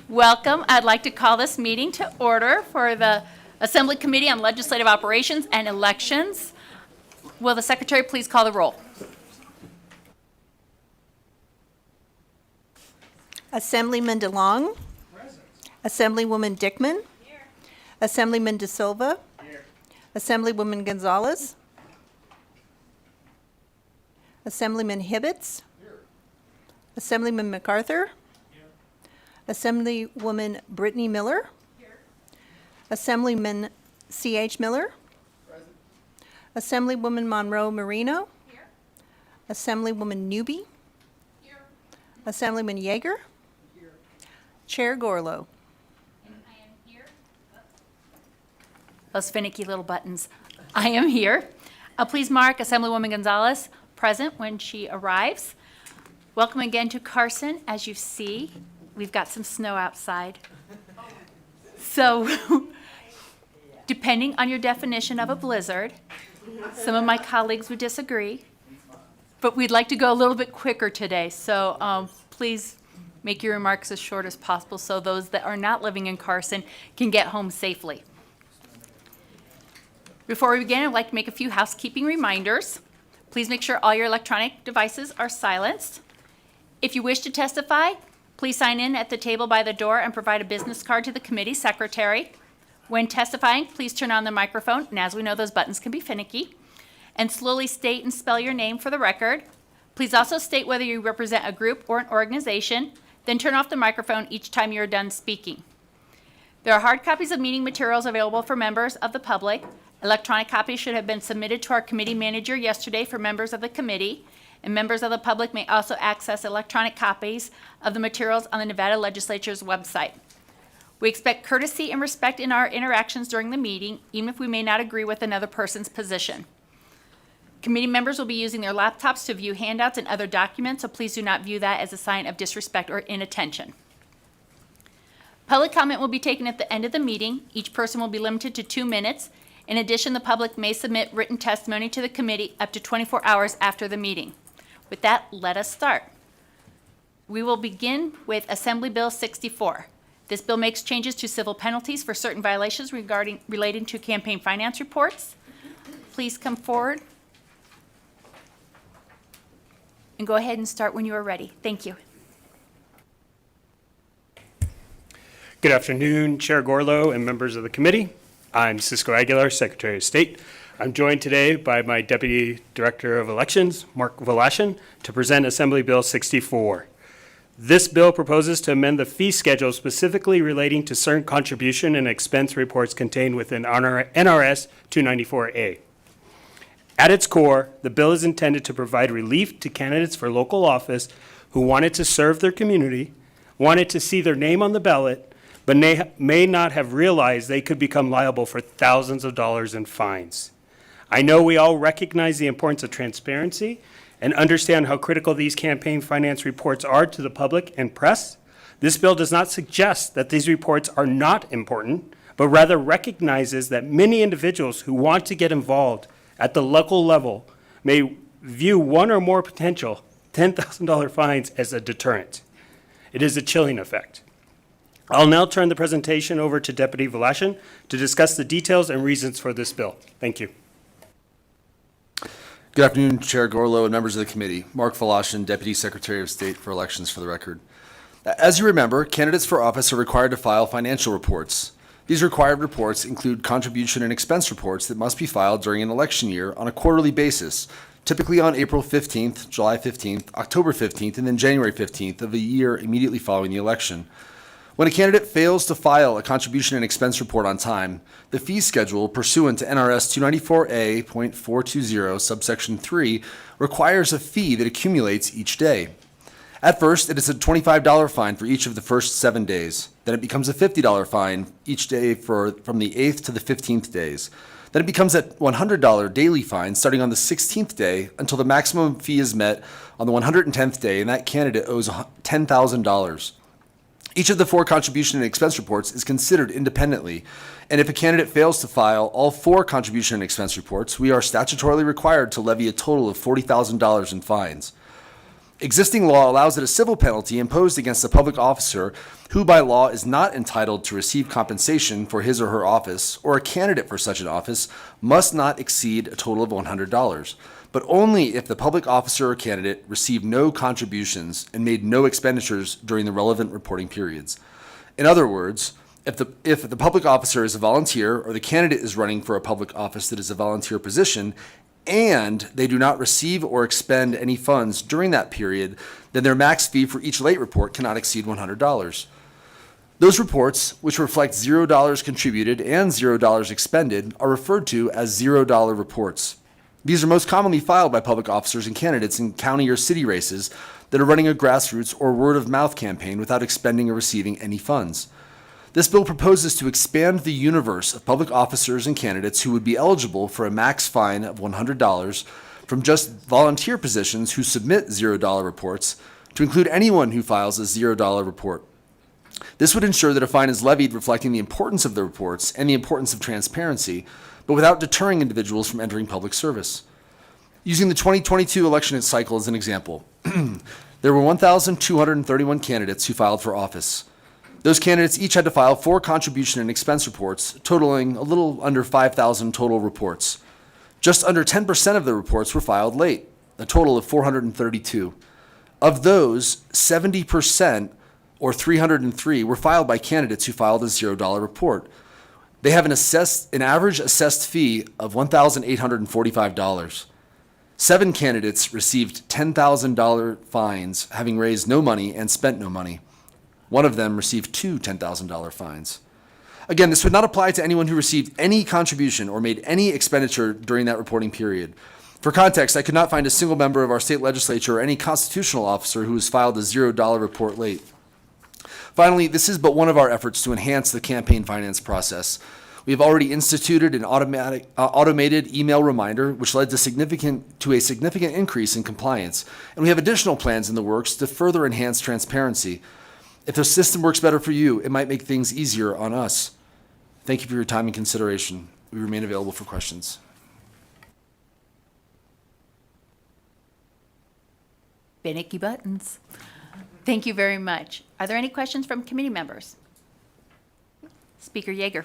Welcome. I'd like to call this meeting to order for the Assembly Committee on Legislative Operations and Elections. Will the Secretary please call the roll? Assemblyman DeLong. Present. Assemblywoman Dickman. Here. Assemblyman De Silva. Here. Assemblywoman Gonzalez. Assemblyman Hibbets. Here. Assemblyman MacArthur. Here. Assemblywoman Brittany Miller. Here. Assemblyman C.H. Miller. Present. Assemblywoman Monroe Marino. Here. Assemblywoman Newby. Here. Assemblyman Yeager. Here. Chair Gorlow. And I am here. Those finicky little buttons. I am here. Please mark Assemblywoman Gonzalez present when she arrives. Welcome again to Carson. As you see, we've got some snow outside. So, depending on your definition of a blizzard, some of my colleagues would disagree, but we'd like to go a little bit quicker today. So please make your remarks as short as possible so those that are not living in Carson can get home safely. Before we begin, I'd like to make a few housekeeping reminders. Please make sure all your electronic devices are silenced. If you wish to testify, please sign in at the table by the door and provide a business card to the committee secretary. When testifying, please turn on the microphone, and as we know, those buttons can be finicky, and slowly state and spell your name for the record. Please also state whether you represent a group or an organization, then turn off the microphone each time you're done speaking. There are hard copies of meeting materials available for members of the public. Electronic copies should have been submitted to our committee manager yesterday for members of the committee, and members of the public may also access electronic copies of the materials on the Nevada Legislature's website. We expect courtesy and respect in our interactions during the meeting, even if we may not agree with another person's position. Committee members will be using their laptops to view handouts and other documents, so please do not view that as a sign of disrespect or inattention. Public comment will be taken at the end of the meeting. Each person will be limited to 2 minutes. In addition, the public may submit written testimony to the committee up to 24 hours after the meeting. With that, let us start. We will begin with Assembly Bill 64. This bill makes changes to civil penalties for certain violations relating to campaign finance reports. Please come forward and go ahead and start when you are ready. Thank you. Good afternoon, Chair Gorlow and members of the committee. I'm Cisco Aguilar, Secretary of State. I'm joined today by my Deputy Director of Elections, Mark Volashin, to present Assembly Bill 64. This bill proposes to amend the fee schedule specifically relating to certain contribution and expense reports contained within NRS 294A. At its core, the bill is intended to provide relief to candidates for local office who wanted to serve their community, wanted to see their name on the ballot, but may not have realized they could become liable for thousands of dollars in fines. I know we all recognize the importance of transparency and understand how critical these campaign finance reports are to the public and press. This bill does not suggest that these reports are not important, but rather recognizes that many individuals who want to get involved at the local level may view one or more potential $10,000 fines as a deterrent. It is a chilling effect. I'll now turn the presentation over to Deputy Volashin to discuss the details and reasons for this bill. Thank you. Good afternoon, Chair Gorlow and members of the committee. Mark Volashin, Deputy Secretary of State for Elections for the record. As you remember, candidates for office are required to file financial reports. These required reports include contribution and expense reports that must be filed during an election year on a quarterly basis, typically on April 15th, July 15th, October 15th, and then January 15th of the year immediately following the election. When a candidate fails to file a contribution and expense report on time, the fee schedule pursuant to NRS 294A.420 subsection 3 requires a fee that accumulates each day. At first, it is a $25 fine for each of the first 7 days. Then it becomes a $50 fine each day from the 8th to the 15th days. Then it becomes a $100 daily fine starting on the 16th day until the maximum fee is met on the 110th day, and that candidate owes $10,000. Each of the 4 contribution and expense reports is considered independently, and if a candidate fails to file all 4 contribution and expense reports, we are statutorily required to levy a total of $40,000 in fines. Existing law allows that a civil penalty imposed against a public officer who by law is not entitled to receive compensation for his or her office, or a candidate for such an office, must not exceed a total of $100, but only if the public officer or candidate received no contributions and made no expenditures during the relevant reporting periods. In other words, if the public officer is a volunteer or the candidate is running for a public office that is a volunteer position, and they do not receive or expend any funds during that period, then their max fee for each late report cannot exceed $100. Those reports, which reflect $0 contributed and $0 expended, are referred to as $0 reports. These are most commonly filed by public officers and candidates in county or city races that are running a grassroots or word-of-mouth campaign without expending or receiving any funds. This bill proposes to expand the universe of public officers and candidates who would be eligible for a max fine of $100 from just volunteer positions who submit $0 reports to include anyone who files a $0 report. This would ensure that a fine is levied reflecting the importance of the reports and the importance of transparency, but without deterring individuals from entering public service. Using the 2022 election cycle as an example, there were 1,231 candidates who filed for office. Those candidates each had to file 4 contribution and expense reports, totaling a little under 5,000 total reports. Just under 10% of the reports were filed late, a total of 432. Of those, 70%, or 303, were filed by candidates who filed a $0 report. They have an average assessed fee of $1,845. 7 candidates received $10,000 fines, having raised no money and spent no money. One of them received 2 $10,000 fines. Again, this would not apply to anyone who received any contribution or made any expenditure during that reporting period. For context, I could not find a single member of our state legislature or any constitutional officer who has filed a $0 report late. Finally, this is but one of our efforts to enhance the campaign finance process. We have already instituted an automated email reminder, which led to a significant increase in compliance, and we have additional plans in the works to further enhance transparency. If the system works better for you, it might make things easier on us. Thank you for your time and consideration. We remain available for questions. Finicky buttons. Thank you very much. Are there any questions from committee members? Speaker Yeager.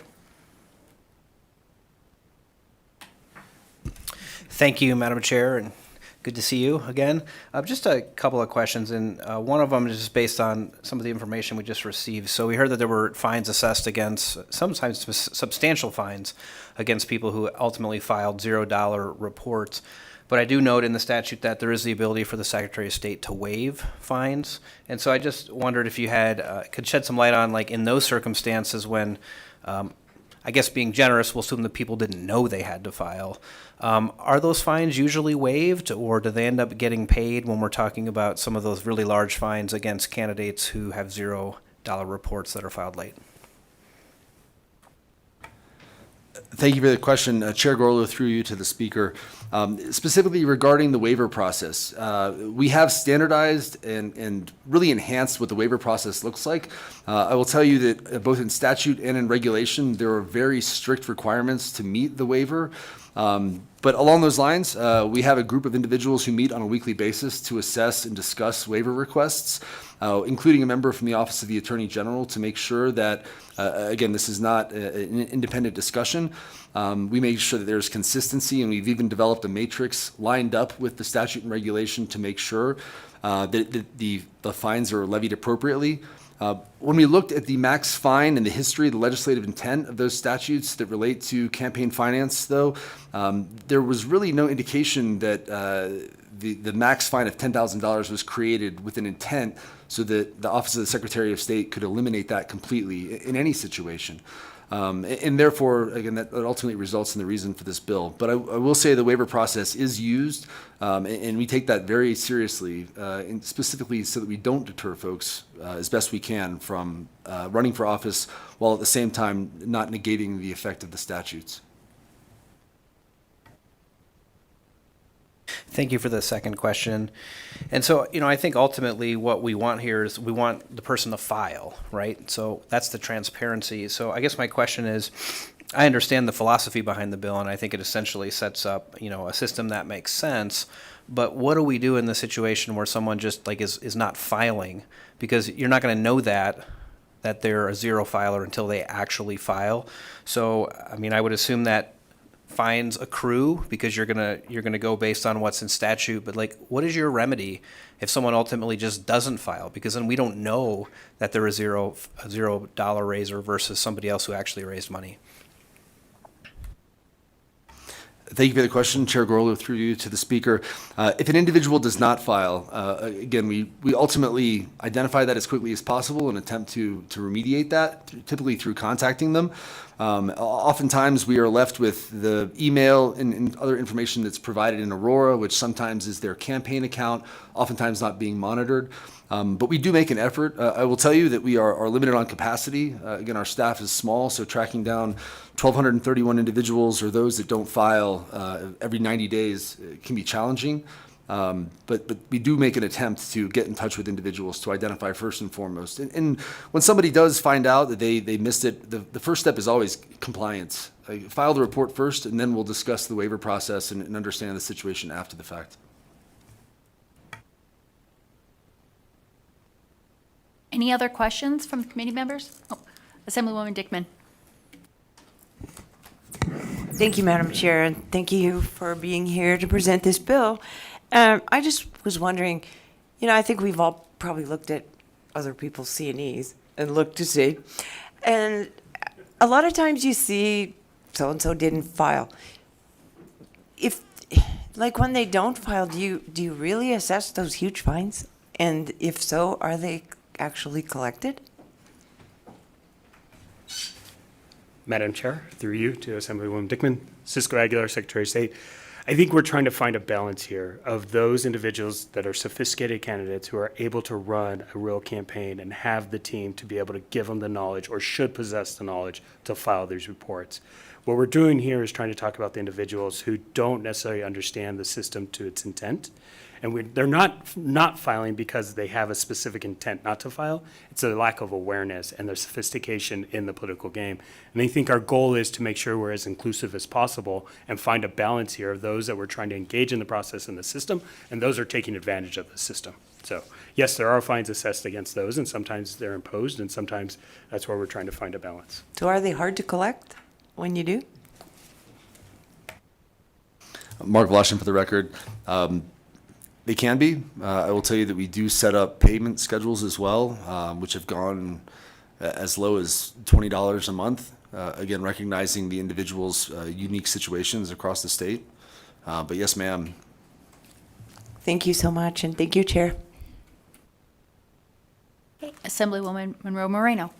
Thank you, Madam Chair, and good to see you again. Just a couple of questions, and one of them is just based on some of the information we just received. So we heard that there were fines assessed against, sometimes substantial fines against people who ultimately filed $0 reports. But I do note in the statute that there is the ability for the Secretary of State to waive fines. And so I just wondered if you could shed some light on, like, in those circumstances when, I guess being generous, we'll assume that people didn't know they had to file. Are those fines usually waived, or do they end up getting paid when we're talking about some of those really large fines against candidates who have $0 reports that are filed late? Thank you for the question. Chair Gorlo, through you to the speaker. Specifically regarding the waiver process, we have standardized and really enhanced what the waiver process looks like. I will tell you that both in statute and in regulation, there are very strict requirements to meet the waiver. But along those lines, we have a group of individuals who meet on a weekly basis to assess and discuss waiver requests, including a member from the Office of the Attorney General, to make sure that, again, this is not an independent discussion. We make sure that there's consistency, and we've even developed a matrix lined up with the statute and regulation to make sure that the fines are levied appropriately. When we looked at the max fine and the history, the legislative intent of those statutes that relate to campaign finance, though, there was really no indication that the max fine of $10,000 was created with an intent so that the Office of the Secretary of State could eliminate that completely in any situation. And therefore, again, that ultimately results in the reason for this bill. But I will say the waiver process is used, and we take that very seriously, and specifically so that we don't deter folks as best we can from running for office, while at the same time not negating the effect of the statutes. Thank you for the second question. And so, I think ultimately what we want here is we want the person to file, right? So that's the transparency. So I guess my question is, I understand the philosophy behind the bill, and I think it essentially sets up, a system that makes sense. But what do we do in the situation where someone just like is not filing? Because you're not going to know that they're a zero filer until they actually file. So, I mean, I would assume that fines accrue because you're gonna go based on what's in statute. But like, what is your remedy if someone ultimately just doesn't file? Because then we don't know that they're a $0 raiser versus somebody else who actually raised money. Thank you for the question, Chair Gorlow, through you to the speaker. If an individual does not file, again, we ultimately identify that as quickly as possible and attempt to remediate that, typically through contacting them. Oftentimes, we are left with the email and other information that's provided in Aurora, which sometimes is their campaign account, oftentimes not being monitored. But we do make an effort. I will tell you that we are limited on capacity. Again, our staff is small, so tracking down 1,231 individuals or those that don't file every 90 days can be challenging. But we do make an attempt to get in touch with individuals to identify first and foremost. And when somebody does find out that they missed it, the first step is always compliance. File the report first, and then we'll discuss the waiver process and understand the situation after the fact. Any other questions from committee members? Oh, Assemblywoman Dickman. Thank you, Madam Chair, and thank you for being here to present this bill. I just was wondering, I think we've all probably looked at other people's C&Es and looked to see. And a lot of times you see so-and-so didn't file. When they don't file, do you really assess those huge fines? And if so, are they actually collected? Madam Chair, through you to Assemblywoman Dickman, Cisco Aguilar, Secretary of State. I think we're trying to find a balance here of those individuals that are sophisticated candidates who are able to run a real campaign and have the team to be able to give them the knowledge or should possess the knowledge to file these reports. What we're doing here is trying to talk about the individuals who don't necessarily understand the system to its intent. And they're not filing because they have a specific intent not to file. It's a lack of awareness and their sophistication in the political game. And I think our goal is to make sure we're as inclusive as possible and find a balance here of those that we're trying to engage in the process in the system and those are taking advantage of the system. So yes, there are fines assessed against those and sometimes they're imposed and sometimes that's where we're trying to find a balance. So are they hard to collect when you do? Mark Vlashin for the record. They can be. I will tell you that we do set up payment schedules as well, which have gone as low as $20 a month. Again, recognizing the individual's unique situations across the state. But yes, ma'am. Thank you so much, and thank you, Chair. Assemblywoman Monroe Moreno.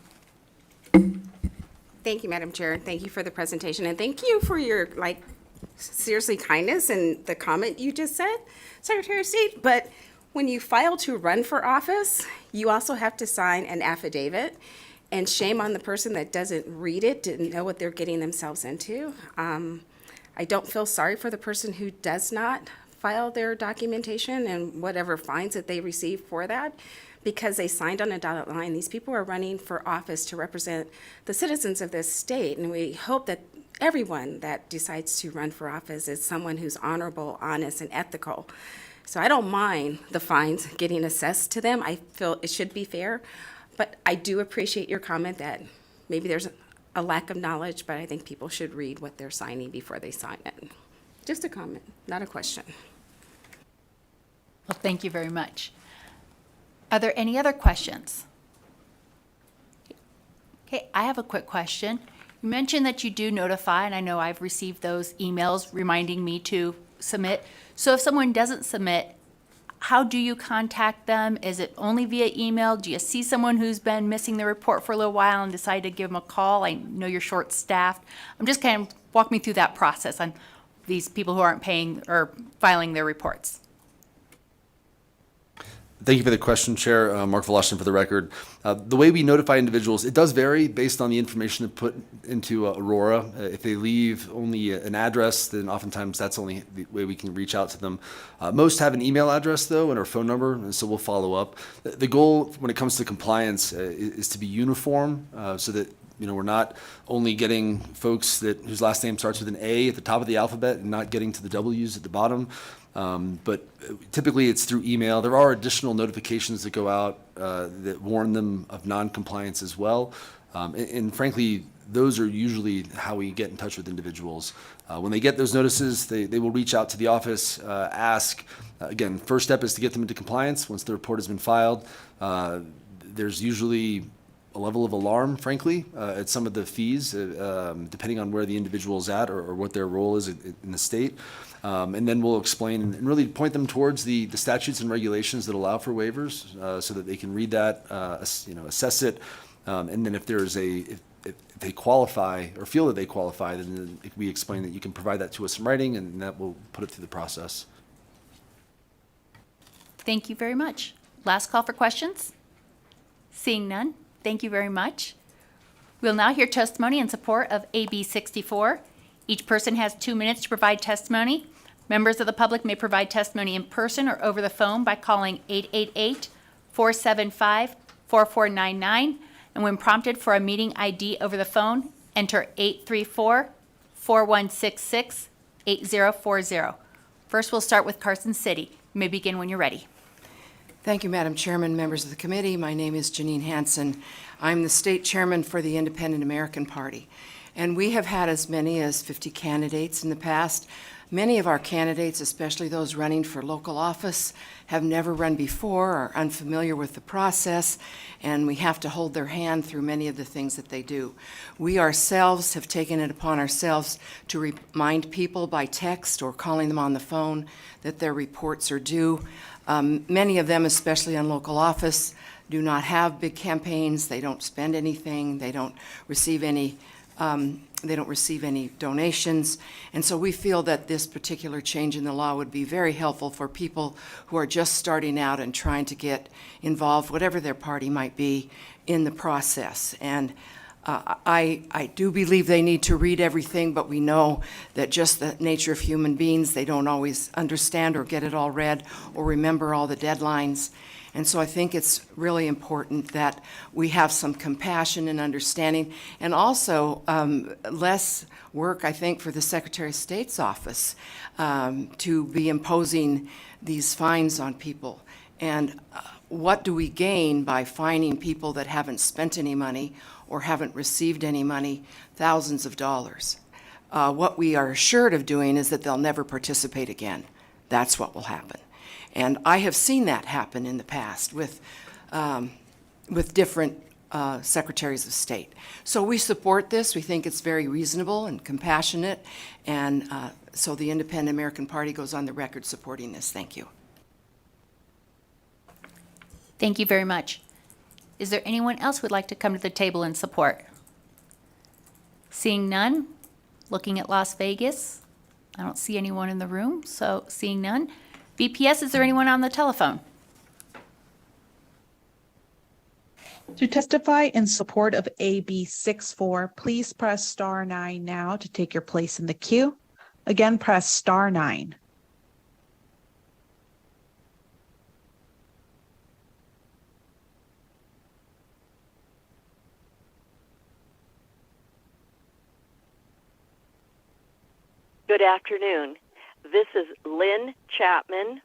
Thank you, Madam Chair. Thank you for the presentation, and thank you for your, seriously, kindness and the comment you just said, Secretary of State. But when you file to run for office, you also have to sign an affidavit, and shame on the person that doesn't read it, didn't know what they're getting themselves into. I don't feel sorry for the person who does not file their documentation and whatever fines that they receive for that, because they signed on a dotted line. These people are running for office to represent the citizens of this state, and we hope that everyone that decides to run for office is someone who's honorable, honest, and ethical. So I don't mind the fines getting assessed to them. I feel it should be fair, but I do appreciate your comment that maybe there's a lack of knowledge, but I think people should read what they're signing before they sign it. Just a comment, not a question. Well, thank you very much. Are there any other questions? Okay, I have a quick question. You mentioned that you do notify, and I know I've received those emails reminding me to submit. So if someone doesn't submit, how do you contact them? Is it only via email? Do you see someone who's been missing the report for a little while and decide to give them a call? I know you're short-staffed. I'm just kind of walk me through that process on these people who aren't paying or filing their reports. Thank you for the question, Chair. Mark Vlashin for the record. The way we notify individuals, it does vary based on the information to put into Aurora. If they leave only an address, then oftentimes that's only the way we can reach out to them. Most have an email address, though, and our phone number, and so we'll follow up. The goal when it comes to compliance is to be uniform so that we're not only getting folks whose last name starts with an A at the top of the alphabet and not getting to the W's at the bottom. But typically it's through email. There are additional notifications that go out that warn them of non-compliance as well. And frankly, those are usually how we get in touch with individuals. When they get those notices, they will reach out to the office, ask. Again, first step is to get them into compliance. Once the report has been filed, there's usually a level of alarm, frankly, at some of the fees, depending on where the individual is at or what their role is in the state. And then we'll explain and really point them towards the statutes and regulations that allow for waivers so that they can read that, assess it. And then if they qualify or feel that they qualify, then we explain that you can provide that to us in writing, and that will put it through the process. Thank you very much. Last call for questions? Seeing none, thank you very much. We'll now hear testimony in support of AB 64. Each person has 2 minutes to provide testimony. Members of the public may provide testimony in person or over the phone by calling 888-475-4499. And when prompted for a meeting ID over the phone, enter 834-4166-8040. First, we'll start with Carson City. You may begin when you're ready. Thank you, Madam Chairman, members of the committee. My name is Janine Hansen. I'm the state chairman for the Independent American Party, and we have had as many as 50 candidates in the past. Many of our candidates, especially those running for local office, have never run before, are unfamiliar with the process, and we have to hold their hand through many of the things that they do. We ourselves have taken it upon ourselves to remind people by text or calling them on the phone that their reports are due. Many of them, especially on local office, do not have big campaigns. They don't spend anything. They don't receive any donations. And so we feel that this particular change in the law would be very helpful for people who are just starting out and trying to get involved, whatever their party might be, in the process. And I do believe they need to read everything, but we know that just the nature of human beings, they don't always understand or get it all read or remember all the deadlines. And so I think it's really important that we have some compassion and understanding, and also less work, I think, for the Secretary of State's office to be imposing these fines on people. And what do we gain by fining people that haven't spent any money or haven't received any money, thousands of dollars? What we are assured of doing is that they'll never participate again. That's what will happen. And I have seen that happen in the past with different secretaries of state. So we support this. We think it's very reasonable and compassionate. And so the Independent American Party goes on the record supporting this. Thank you. Thank you very much. Is there anyone else who would like to come to the table in support? Seeing none, looking at Las Vegas, I don't see anyone in the room, so seeing none. BPS, is there anyone on the telephone? To testify in support of AB 64, please press star 9 now to take your place in the queue. Again, press star 9. Good afternoon. This is Lynn Chapman,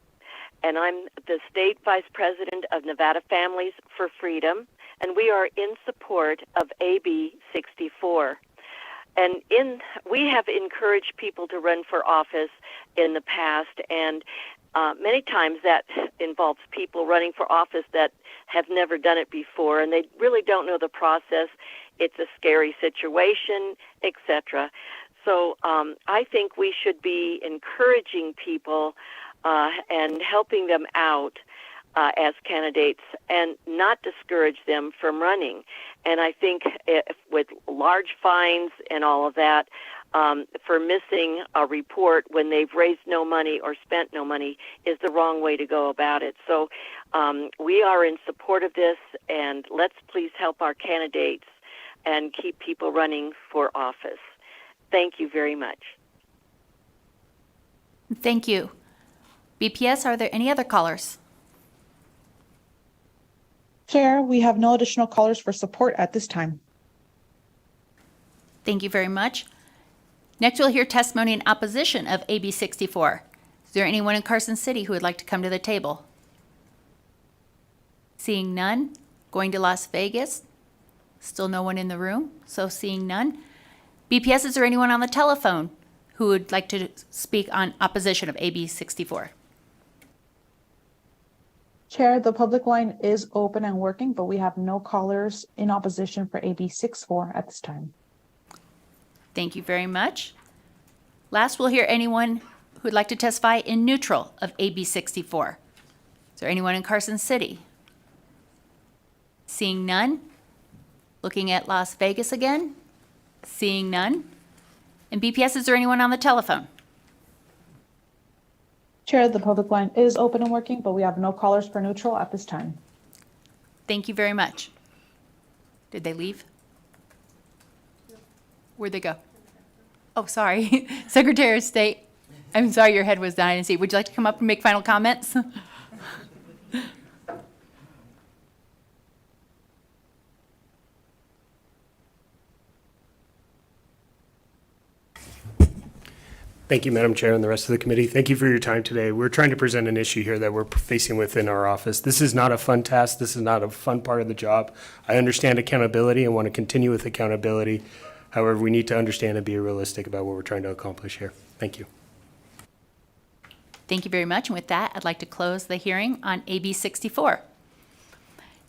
and I'm the State Vice President of Nevada Families for Freedom, and we are in support of AB 64. And we have encouraged people to run for office in the past, and many times that involves people running for office that have never done it before, and they really don't know the process. It's a scary situation, etc. So I think we should be encouraging people and helping them out as candidates and not discourage them from running. And I think with large fines and all of that, for missing a report when they've raised no money or spent no money is the wrong way to go about it. So we are in support of this, and let's please help our candidates and keep people running for office. Thank you very much. Thank you. BPS, are there any other callers? Chair, we have no additional callers for support at this time. Thank you very much. Next, we'll hear testimony in opposition of AB 64. Is there anyone in Carson City who would like to come to the table? Seeing none, going to Las Vegas. Still no one in the room, so seeing none. BPS, is there anyone on the telephone who would like to speak on opposition of AB 64? Chair, the public line is open and working, but we have no callers in opposition for AB 64 at this time. Thank you very much. Last, we'll hear anyone who would like to testify in neutral of AB 64. Is there anyone in Carson City? Seeing none. Looking at Las Vegas again. Seeing none. And BPS, is there anyone on the telephone? Chair, the public line is open and working, but we have no callers for neutral at this time. Thank you very much. Did they leave? Where'd they go? Oh, sorry. Secretary of State, I'm sorry your head was down. I didn't see. Would you like to come up and make final comments? Thank you, Madam Chair, and the rest of the committee. Thank you for your time today. We're trying to present an issue here that we're facing within our office. This is not a fun task. This is not a fun part of the job. I understand accountability and want to continue with accountability. However, we need to understand and be realistic about what we're trying to accomplish here. Thank you. Thank you very much. And with that, I'd like to close the hearing on AB 64.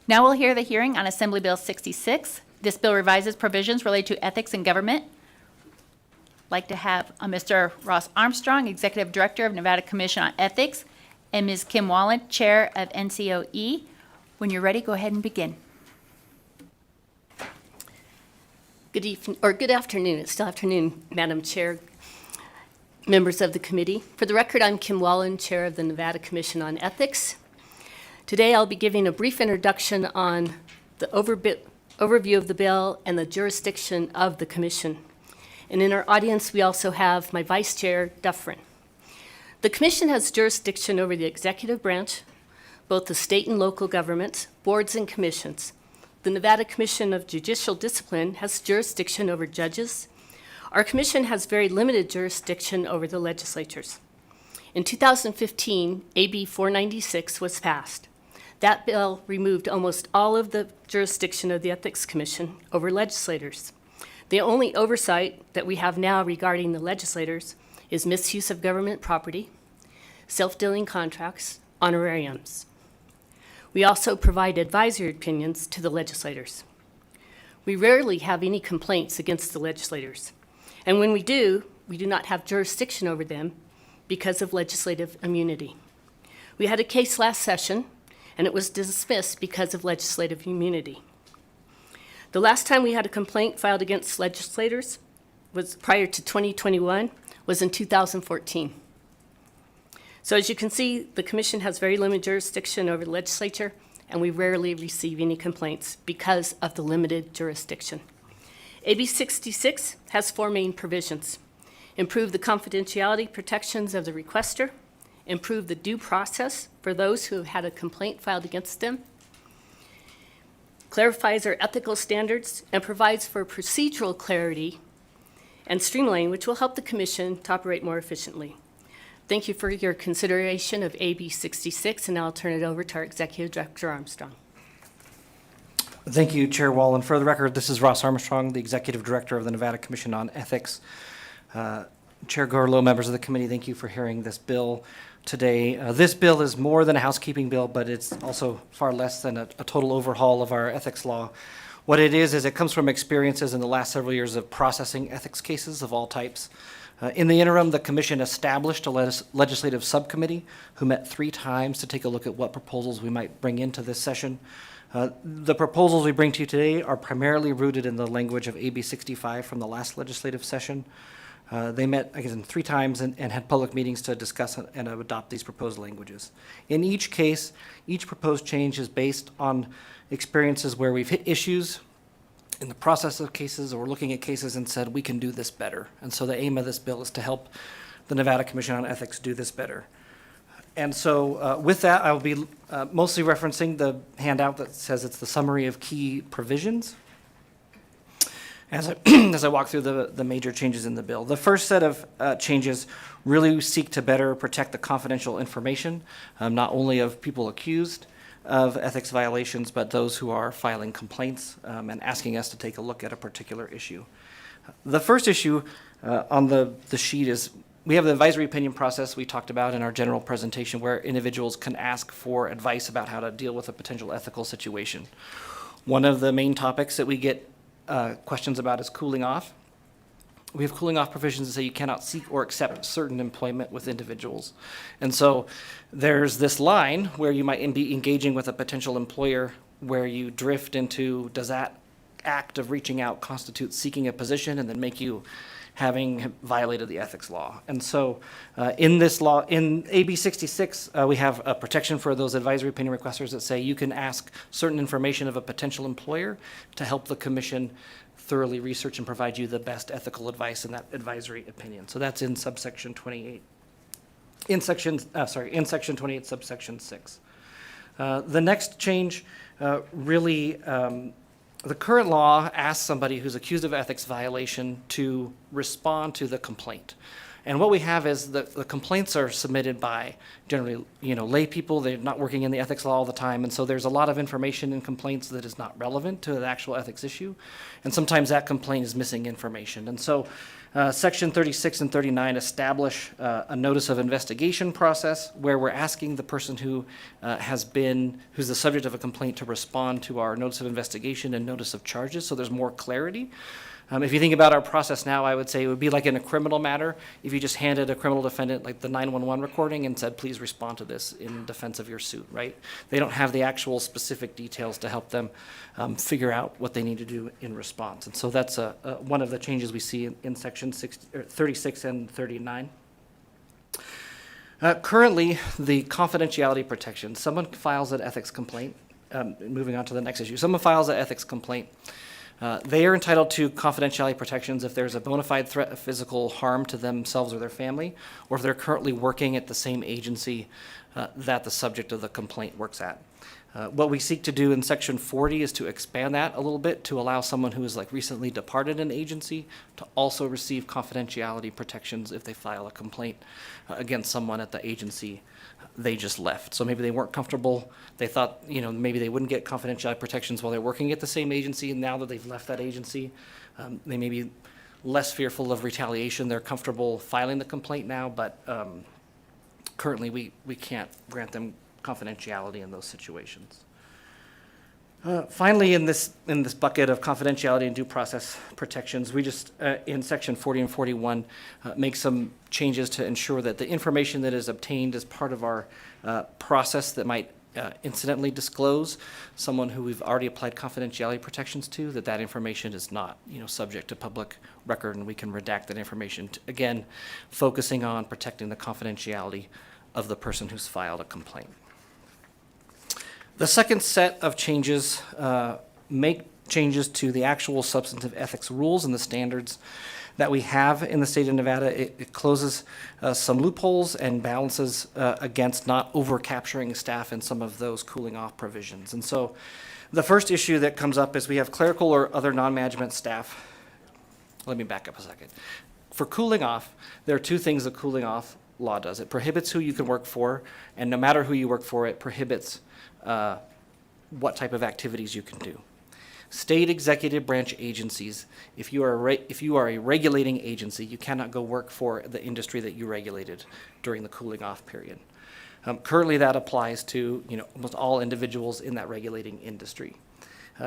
Now we'll hear the hearing on Assembly Bill 66. This bill revises provisions related to ethics in government. I'd like to have Mr. Ross Armstrong, Executive Director of Nevada Commission on Ethics, and Ms. Kim Wallen, Chair of NCOE. When you're ready, go ahead and begin. Good evening, or good afternoon. It's still afternoon, Madam Chair, members of the committee. For the record, I'm Kim Wallen, Chair of the Nevada Commission on Ethics. Today, I'll be giving a brief introduction on the overview of the bill and the jurisdiction of the commission. And in our audience, we also have my Vice Chair, Dufferin. The commission has jurisdiction over the executive branch, both the state and local governments, boards and commissions. The Nevada Commission of Judicial Discipline has jurisdiction over judges. Our commission has very limited jurisdiction over the legislatures. In 2015, AB 496 was passed. That bill removed almost all of the jurisdiction of the Ethics Commission over legislators. The only oversight that we have now regarding the legislators is misuse of government property, self-dealing contracts, honorariums. We also provide advisory opinions to the legislators. We rarely have any complaints against the legislators. And when we do not have jurisdiction over them because of legislative immunity. We had a case last session, and it was dismissed because of legislative immunity. The last time we had a complaint filed against legislators was prior to 2021, was in 2014. So as you can see, the commission has very limited jurisdiction over the legislature, and we rarely receive any complaints because of the limited jurisdiction. AB 66 has four main provisions: improve the confidentiality protections of the requester, improve the due process for those who have had a complaint filed against them, clarifies our ethical standards, and provides for procedural clarity and streamlining, which will help the commission to operate more efficiently. Thank you for your consideration of AB 66, and now I'll turn it over to our Executive Director Armstrong. Thank you, Chair Wallen. For the record, this is Ross Armstrong, the Executive Director of the Nevada Commission on Ethics. Chair Gorlow, members of the committee, thank you for hearing this bill today. This bill is more than a housekeeping bill, but it's also far less than a total overhaul of our ethics law. What it is it comes from experiences in the last several years of processing ethics cases of all types. In the interim, the commission established a legislative subcommittee who met 3 times to take a look at what proposals we might bring into this session. The proposals we bring to you today are primarily rooted in the language of AB 65 from the last legislative session. They met, again, 3 times and had public meetings to discuss and adopt these proposed languages. In each case, each proposed change is based on experiences where we've hit issues in the process of cases or looking at cases and said, we can do this better. And so the aim of this bill is to help the Nevada Commission on Ethics do this better. And so with that, I will be mostly referencing the handout that says it's the summary of key provisions. as I, as I walk through the major changes in the bill. The first set of changes really seek to better protect the confidential information, not only of people accused of ethics violations, but those who are filing complaints and asking us to take a look at a particular issue. The first issue on the sheet is we have the advisory opinion process we talked about in our general presentation where individuals can ask for advice about how to deal with a potential ethical situation. One of the main topics that we get questions about is cooling off. We have cooling off provisions that say you cannot seek or accept certain employment with individuals. And so there's this line where you might be engaging with a potential employer where you drift into, does that act of reaching out constitute seeking a position and then make you having violated the ethics law? And so in this law, in AB 66, we have a protection for those advisory opinion requesters that say you can ask certain information of a potential employer to help the commission thoroughly research and provide you the best ethical advice in that advisory opinion. So that's in subsection 28. In section 28, subsection 6. The next change really, the current law asks somebody who's accused of ethics violation to respond to the complaint. And what we have is the complaints are submitted by generally, lay people. They're not working in the ethics law all the time. And so there's a lot of information in complaints that is not relevant to the actual ethics issue. And sometimes that complaint is missing information. And so Section 36 and 39 establish a notice of investigation process where we're asking the person who who's the subject of a complaint to respond to our notice of investigation and notice of charges. So there's more clarity. If you think about our process now, I would say it would be like in a criminal matter if you just handed a criminal defendant like the 911 recording and said, please respond to this in defense of your suit, right? They don't have the actual specific details to help them figure out what they need to do in response. And so that's one of the changes we see in section 36 and 39. Currently, the confidentiality protection, someone files an ethics complaint, moving on to the next issue, someone files an ethics complaint. They are entitled to confidentiality protections if there's a bona fide threat of physical harm to themselves or their family, or if they're currently working at the same agency that the subject of the complaint works at. What we seek to do in Section 40 is to expand that a little bit to allow someone who is recently departed an agency to also receive confidentiality protections if they file a complaint against someone at the agency they just left. So maybe they weren't comfortable. They thought, maybe they wouldn't get confidentiality protections while they're working at the same agency. And now that they've left that agency, they may be less fearful of retaliation. They're comfortable filing the complaint now, but currently we can't grant them confidentiality in those situations. Finally, in this bucket of confidentiality and due process protections, we just, in section 40 and 41, make some changes to ensure that the information that is obtained as part of our process that might incidentally disclose someone who we've already applied confidentiality protections to, that information is not, subject to public record, and we can redact that information, again, focusing on protecting the confidentiality of the person who's filed a complaint. The second set of changes make changes to the actual substantive ethics rules and the standards that we have in the state of Nevada. It closes some loopholes and balances against not over-capturing staff in some of those cooling off provisions. And so the first issue that comes up is we have clerical or other non-management staff. Let me back up a second. For cooling off, there are two things the cooling off law does. It prohibits who you can work for, and no matter who you work for, it prohibits what type of activities you can do. State executive branch agencies, if you are a regulating agency, you cannot go work for the industry that you regulated during the cooling off period. Currently, that applies to almost all individuals in that regulating industry.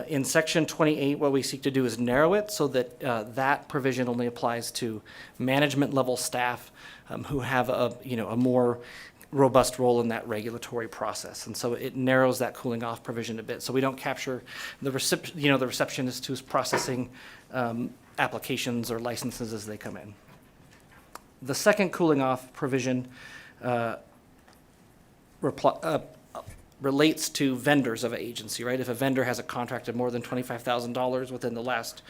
In Section 28, what we seek to do is narrow it so that that provision only applies to management level staff who have a more robust role in that regulatory process. And so it narrows that cooling off provision a bit. So we don't capture the receptionist who's processing applications or licenses as they come in. The second cooling off provision relates to vendors of an agency, right? If a vendor has a contract of more than $25,000 within the last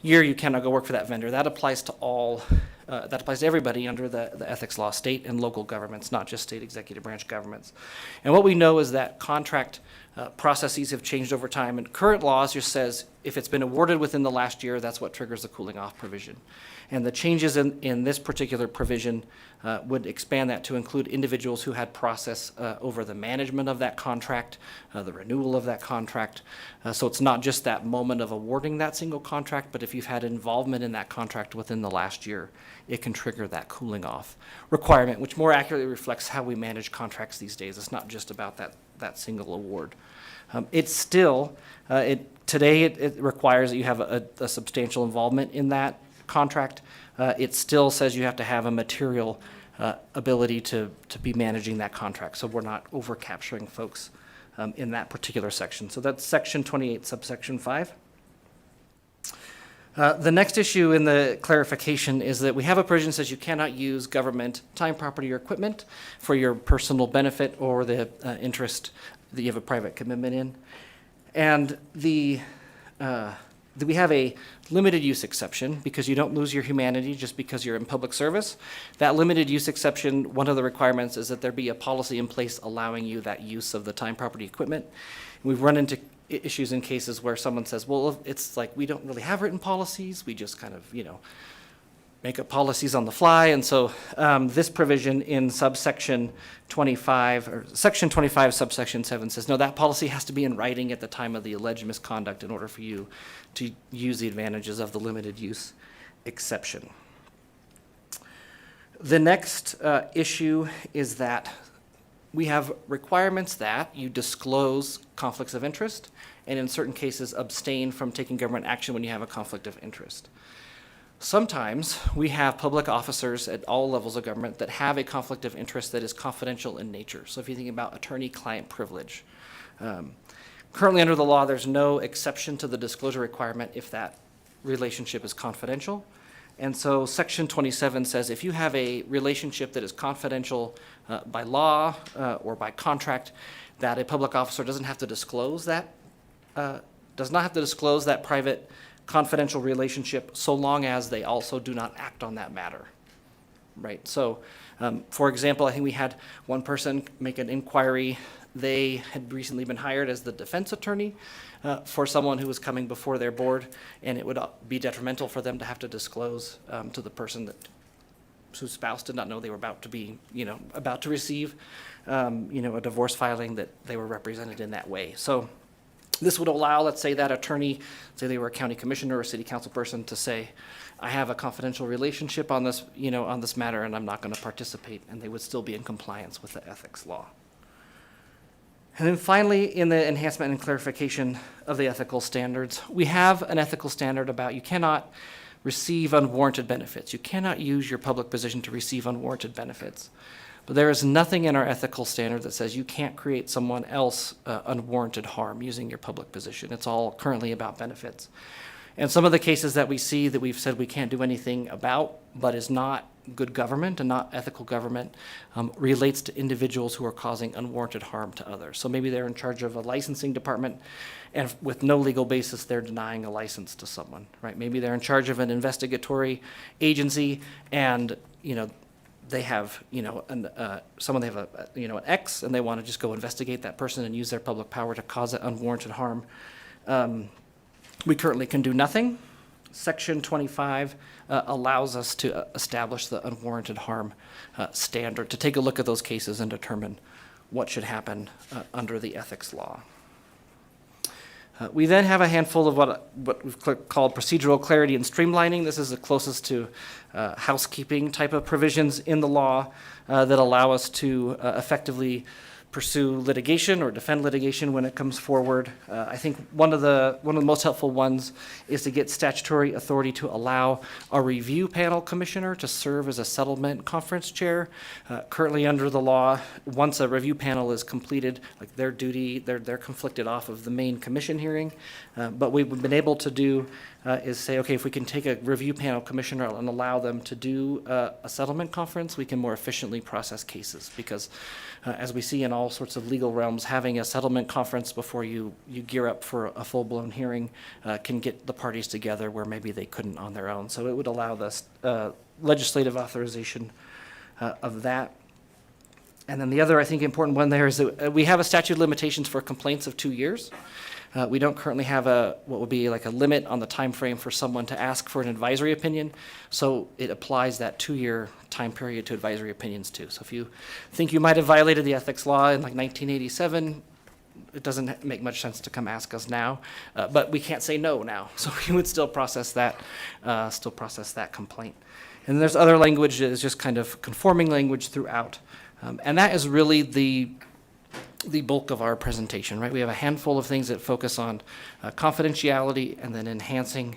year, you cannot go work for that vendor. That applies to all, that applies to everybody under the ethics law, state and local governments, not just state executive branch governments. And what we know is that contract processes have changed over time, and current laws just says if it's been awarded within the last year, that's what triggers the cooling off provision. And the changes in this particular provision would expand that to include individuals who had process over the management of that contract, the renewal of that contract. So it's not just that moment of awarding that single contract, but if you've had involvement in that contract within the last year, it can trigger that cooling off requirement, which more accurately reflects how we manage contracts these days. It's not just about that single award. It's still, today it requires that you have a substantial involvement in that contract. It still says you have to have a material ability to be managing that contract. So we're not over capturing folks in that particular section. So that's section 28, subsection 5. The next issue in the clarification is that we have a provision that says you cannot use government time, property, or equipment for your personal benefit or the interest that you have a private commitment in. And we have a limited use exception because you don't lose your humanity just because you're in public service. That limited use exception, one of the requirements is that there be a policy in place allowing you that use of the time, property, equipment. We've run into issues in cases where someone says, well, it's like we don't really have written policies. We just kind of, make up policies on the fly. And so this provision in subsection 25, or section 25, subsection 7 says, no, that policy has to be in writing at the time of the alleged misconduct in order for you to use the advantages of the limited use exception. The next issue is that we have requirements that you disclose conflicts of interest and in certain cases abstain from taking government action when you have a conflict of interest. Sometimes we have public officers at all levels of government that have a conflict of interest that is confidential in nature. So if you think about attorney-client privilege, currently under the law, there's no exception to the disclosure requirement if that relationship is confidential. And so section 27 says if you have a relationship that is confidential by law or by contract, that a public officer doesn't have to disclose that, does not have to disclose that private confidential relationship so long as they also do not act on that matter, right? So, for example, I think we had one person make an inquiry. They had recently been hired as the defense attorney for someone who was coming before their board, and it would be detrimental for them to have to disclose to the person whose spouse did not know they were about to be, about to receive, a divorce filing, that they were represented in that way. So this would allow, let's say, that attorney, say they were a county commissioner or a city council person, to say, I have a confidential relationship on this, on this matter, and I'm not going to participate, and they would still be in compliance with the ethics law. And then finally, in the enhancement and clarification of the ethical standards, we have an ethical standard about you cannot receive unwarranted benefits. You cannot use your public position to receive unwarranted benefits. But there is nothing in our ethical standard that says you can't create someone else unwarranted harm using your public position. It's all currently about benefits. And some of the cases that we see that we've said we can't do anything about, but is not good government and not ethical government, relates to individuals who are causing unwarranted harm to others. So maybe they're in charge of a licensing department, and with no legal basis, they're denying a license to someone, right? Maybe they're in charge of an investigatory agency, and they have an ex, and they want to just go investigate that person and use their public power to cause unwarranted harm. We currently can do nothing. Section 25 allows us to establish the unwarranted harm standard, to take a look at those cases and determine what should happen under the ethics law. We then have a handful of what we've called procedural clarity and streamlining. This is the closest to housekeeping type of provisions in the law that allow us to effectively pursue litigation or defend litigation when it comes forward. I think one of the most helpful ones is to get statutory authority to allow a review panel commissioner to serve as a settlement conference chair. Currently under the law, once a review panel is completed, like their duty, they're conflicted off of the main commission hearing. But we've been able to do is say, okay, if we can take a review panel commissioner and allow them to do a settlement conference, we can more efficiently process cases. Because as we see in all sorts of legal realms, having a settlement conference before you gear up for a full-blown hearing can get the parties together where maybe they couldn't on their own. So it would allow this legislative authorization of that. And then the other, I think, important one there is that we have a statute of limitations for complaints of 2 years. We don't currently have what would be like a limit on the time frame for someone to ask for an advisory opinion. So it applies that 2-year time period to advisory opinions too. So if you think you might have violated the ethics law in like 1987, it doesn't make much sense to come ask us now. But we can't say no now. So we would still process that complaint. And there's other language that is just kind of conforming language throughout. And that is really the bulk of our presentation, right? We have a handful of things that focus on confidentiality and then enhancing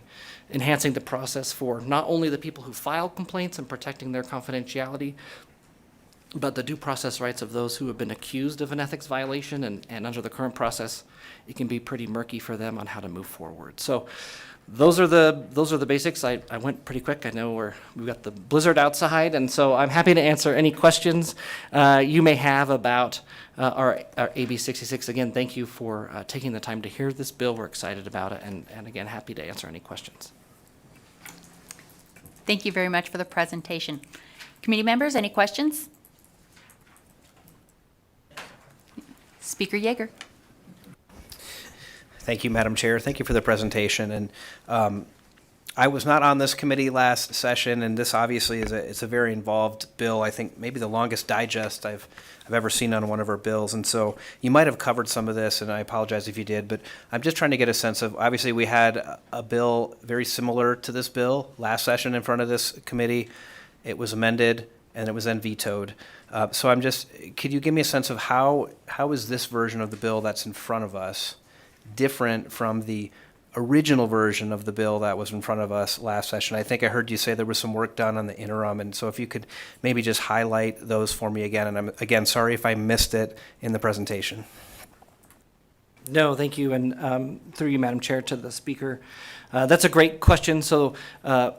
the process for not only the people who file complaints and protecting their confidentiality, but the due process rights of those who have been accused of an ethics violation. And under the current process, it can be pretty murky for them on how to move forward. So those are the basics. I went pretty quick. I know we've got the blizzard outside, and so I'm happy to answer any questions you may have about our AB 66. Again, thank you for taking the time to hear this bill. We're excited about it, and again, happy to answer any questions. Thank you very much for the presentation. Committee members, any questions? Speaker Yeager. Thank you, Madam Chair. Thank you for the presentation. And I was not on this committee last session, and this obviously it's a very involved bill. I think maybe the longest digest I've ever seen on one of our bills. And so you might have covered some of this, and I apologize if you did, but I'm just trying to get a sense of, obviously we had a bill very similar to this bill last session in front of this committee. It was amended, and it was then vetoed. So could you give me a sense of how is this version of the bill that's in front of us different from the original version of the bill that was in front of us last session? I think I heard you say there was some work done on the interim, and so if you could maybe just highlight those for me again, and I'm, again, sorry if I missed it in the presentation. No, thank you, and through you, Madam Chair, to the speaker. That's a great question. So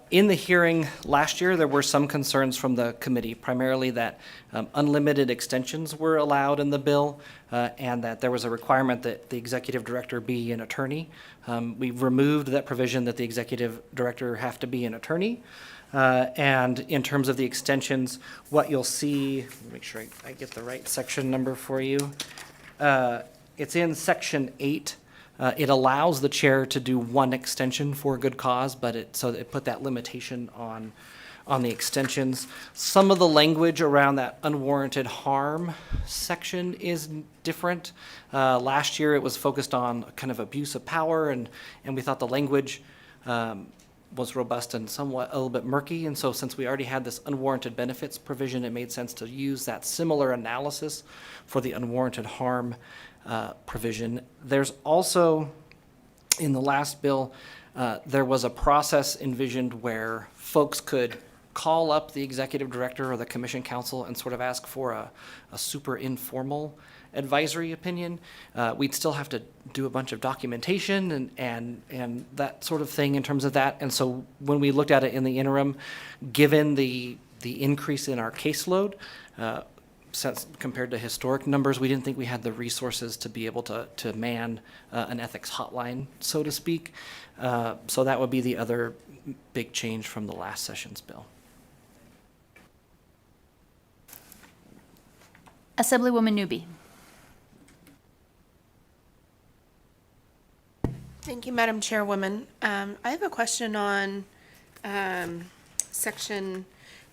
in the hearing last year, there were some concerns from the committee, primarily that unlimited extensions were allowed in the bill, and that there was a requirement that the executive director be an attorney. We've removed that provision that the executive director have to be an attorney. And in terms of the extensions, what you'll see, let me make sure I get the right section number for you. It's in section 8. It allows the chair to do one extension for a good cause, but it put that limitation on the extensions. Some of the language around that unwarranted harm section is different. Last year it was focused on kind of abuse of power, and we thought the language was robust and somewhat a little bit murky. And so since we already had this unwarranted benefits provision, it made sense to use that similar analysis for the unwarranted harm provision. There's also, in the last bill, there was a process envisioned where folks could call up the executive director or the commission counsel and sort of ask for a super informal advisory opinion. We'd still have to do a bunch of documentation and that sort of thing in terms of that. And so when we looked at it in the interim, given the increase in our caseload, since compared to historic numbers, we didn't think we had the resources to be able to man an ethics hotline, so to speak. So that would be the other big change from the last session's bill. Assemblywoman Newby. Thank you, Madam Chairwoman. I have a question on section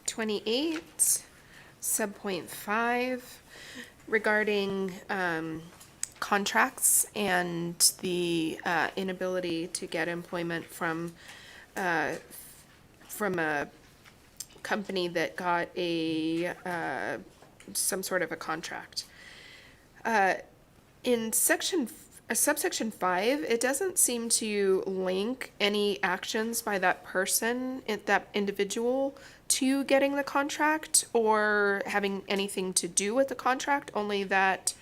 28. Subpoint 5 regarding contracts and the inability to get employment from a company that got some sort of a contract. In subsection 5, it doesn't seem to link any actions by that person, that individual, to getting the contract or having anything to do with the contract, only that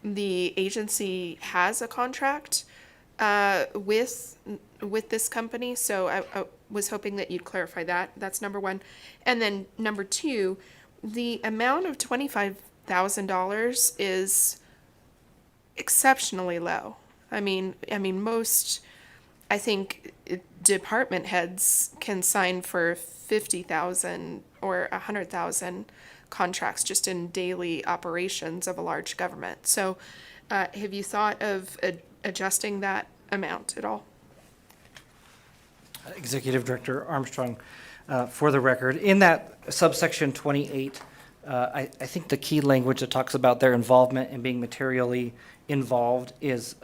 the agency has a contract with this company. So I was hoping that you'd clarify that. That's number one. And then number two, the amount of $25,000 is exceptionally low. I mean, most, I think, department heads can sign for $50,000 or $100,000 contracts just in daily operations of a large government. So have you thought of adjusting that amount at all? Executive Director Armstrong, for the record, in that subsection 28, I think the key language that talks about their involvement and being materially involved is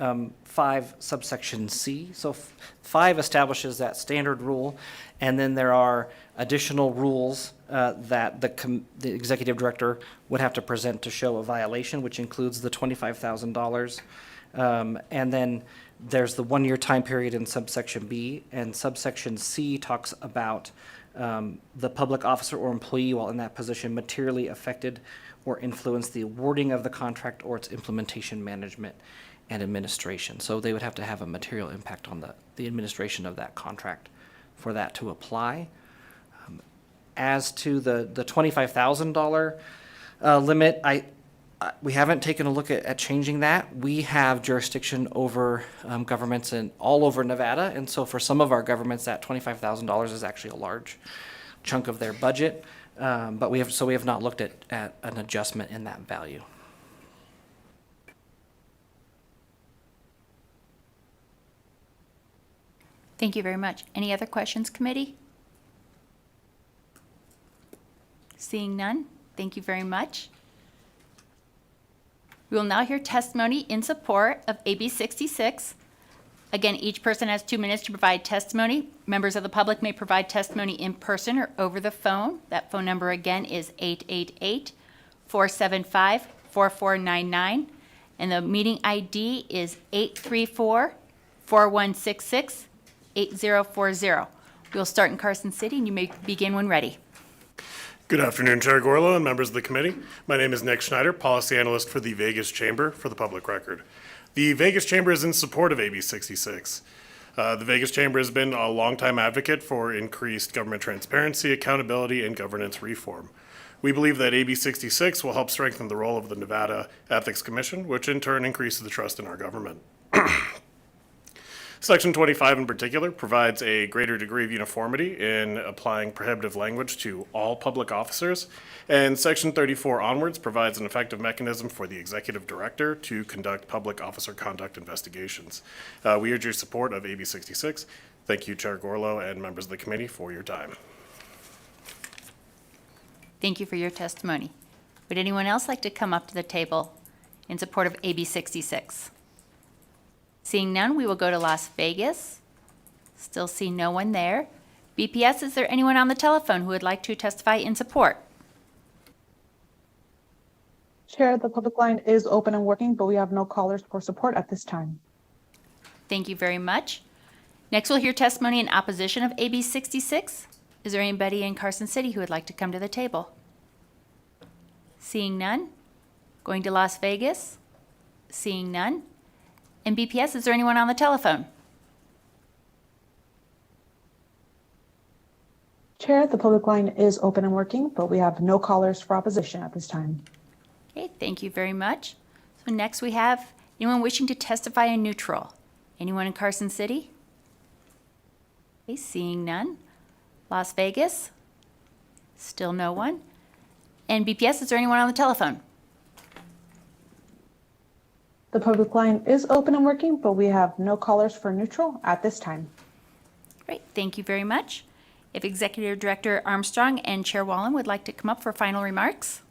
5 subsection C. So 5 establishes that standard rule, and then there are additional rules that the Executive Director would have to present to show a violation, which includes the $25,000. And then there's the 1-year time period in subsection B, and subsection C talks about the public officer or employee while in that position materially affected or influenced the awarding of the contract or its implementation, management, and administration. So they would have to have a material impact on the administration of that contract for that to apply. As to the $25,000 limit, we haven't taken a look at changing that. We have jurisdiction over governments all over Nevada, and so for some of our governments, that $25,000 is actually a large chunk of their budget. But we have not looked at an adjustment in that value. Thank you very much. Any other questions, committee? Seeing none, thank you very much. We will now hear testimony in support of AB 66. Again, each person has 2 minutes to provide testimony. Members of the public may provide testimony in person or over the phone. That phone number again is 888-475-4499. And the meeting ID is 834-4166-8040. We'll start in Carson City, and you may begin when ready. Good afternoon, Chair Gorlow and members of the committee. My name is Nick Schneider, Policy Analyst for the Vegas Chamber, for the public record. The Vegas Chamber is in support of AB 66. The Vegas Chamber has been a longtime advocate for increased government transparency, accountability, and governance reform. We believe that AB 66 will help strengthen the role of the Nevada Ethics Commission, which in turn increases the trust in our government. Section 25 in particular provides a greater degree of uniformity in applying prohibitive language to all public officers, and Section 34 onwards provides an effective mechanism for the Executive Director to conduct public officer conduct investigations. We urge your support of AB 66. Thank you, Chair Gorlow and members of the committee, for your time. Thank you for your testimony. Would anyone else like to come up to the table in support of AB 66? Seeing none, we will go to Las Vegas. Still see no one there. BPS, is there anyone on the telephone who would like to testify in support? Chair, the public line is open and working, but we have no callers for support at this time. Thank you very much. Next, we'll hear testimony in opposition of AB 66. Is there anybody in Carson City who would like to come to the table? Seeing none. Going to Las Vegas. Seeing none. And BPS, is there anyone on the telephone? Chair, the public line is open and working, but we have no callers for opposition at this time. Okay, thank you very much. So next we have anyone wishing to testify in neutral. Anyone in Carson City? Okay, seeing none. Las Vegas? Still no one. And BPS, is there anyone on the telephone? The public line is open and working, but we have no callers for neutral at this time. Great, thank you very much. If Executive Director Armstrong and Chair Wallen would like to come up for final remarks.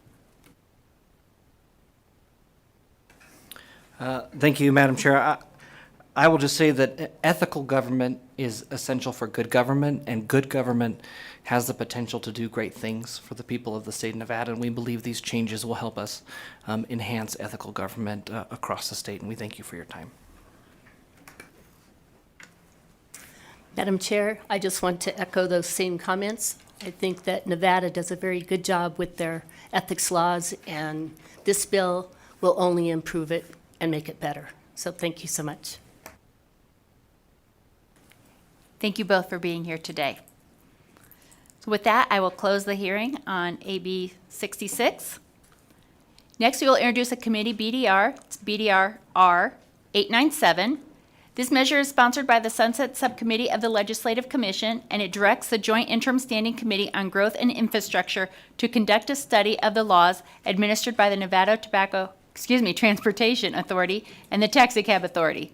Thank you, Madam Chair. I will just say that ethical government is essential for good government, and good government has the potential to do great things for the people of the state of Nevada, and we believe these changes will help us enhance ethical government across the state, and we thank you for your time. Madam Chair, I just want to echo those same comments. I think that Nevada does a very good job with their ethics laws, and this bill will only improve it and make it better. So thank you so much. Thank you both for being here today. So with that, I will close the hearing on AB 66. Next, we will introduce a committee BDR. It's BDR R 897. This measure is sponsored by the Sunset Subcommittee of the Legislative Commission, and it directs the Joint Interim Standing Committee on Growth and Infrastructure to conduct a study of the laws administered by the Nevada Transportation Authority and the Taxicab Authority.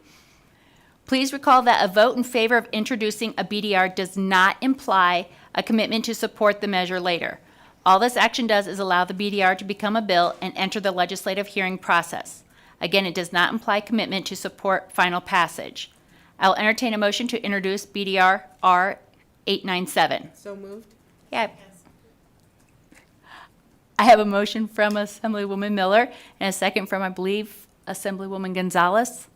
Please recall that a vote in favor of introducing a BDR does not imply a commitment to support the measure later. All this action does is allow the BDR to become a bill and enter the legislative hearing process. Again, it does not imply commitment to support final passage. I will entertain a motion to introduce BDR R 897. So moved. Yeah. I have a motion from Assemblywoman Miller and a second from, I believe, Assemblywoman Gonzalez.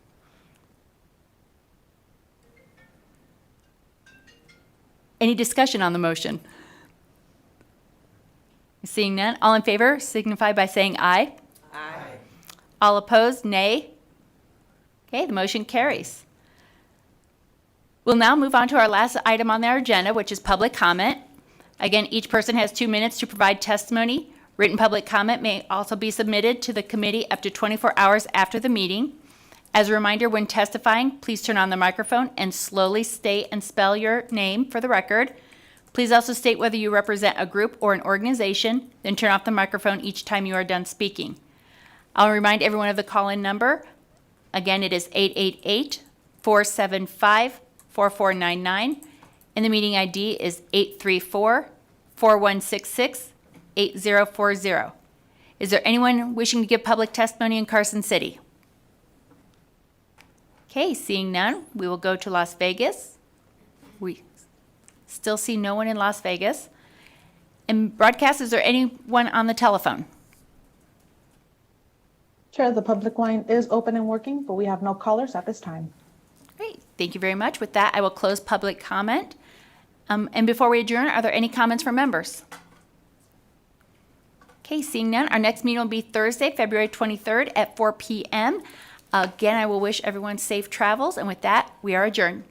Any discussion on the motion? Seeing none, all in favor signify by saying aye. Aye. All opposed, nay. Okay, the motion carries. We'll now move on to our last item on our agenda, which is public comment. Again, each person has 2 minutes to provide testimony. Written public comment may also be submitted to the committee up to 24 hours after the meeting. As a reminder, when testifying, please turn on the microphone and slowly state and spell your name for the record. Please also state whether you represent a group or an organization, then turn off the microphone each time you are done speaking. I'll remind everyone of the call-in number. Again, it is 888-475-4499, and the meeting ID is 834-4166-8040. Is there anyone wishing to give public testimony in Carson City? Okay, seeing none, we will go to Las Vegas. We still see no one in Las Vegas. And broadcast, is there anyone on the telephone? Chair, the public line is open and working, but we have no callers at this time. Great, thank you very much. With that, I will close public comment. And before we adjourn, are there any comments from members? Okay, seeing none, our next meeting will be Thursday, February 23rd at 4 p.m. Again, I will wish everyone safe travels, and with that, we are adjourned.